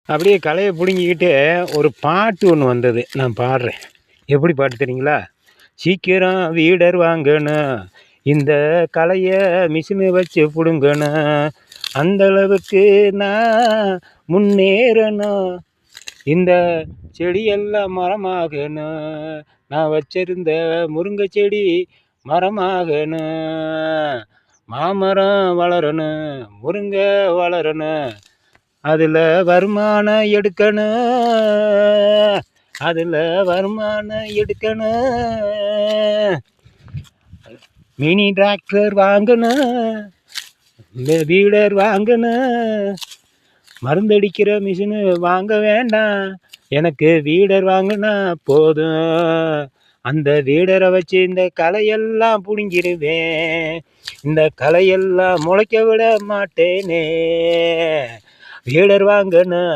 அப்படியே களையை பிடுங்கிக்கிட்டு ஒரு பாட்டு ஒன்று வந்தது, நான் பாடுறேன். எப்படி பாட்டு தெரியுங்களா? சீக்கிரம் வீடர் வாங்கணும், இந்த களையை மிஷினு வச்சு பிடுங்கணும், அந்தளவுக்கு நான் முன்னேறணும், இந்த செடியெல்லாம் மரமாகணும், நான் வச்சிருந்த முருங்கை செடி மரமாகணும், மாமரம் வளரணும், முருங்கை வளரணும், அதில் வருமானம் எடுக்கணும், அதில் வருமானம் எடுக்கணும், மினி டிராக்டர் வாங்கணும், வீடர் வாங்கணும், மருந்தடிக்கிற மிஷினு வாங்க வேண்டாம், எனக்கு வீடர் வாங்கினா போதும், அந்த வீடரை வச்சு இந்த களையெல்லாம் பிடுங்கிடுவேன், இந்த களையெல்லாம் முளைக்க விட மாட்டேனே, வீடர் வாங்கணும்.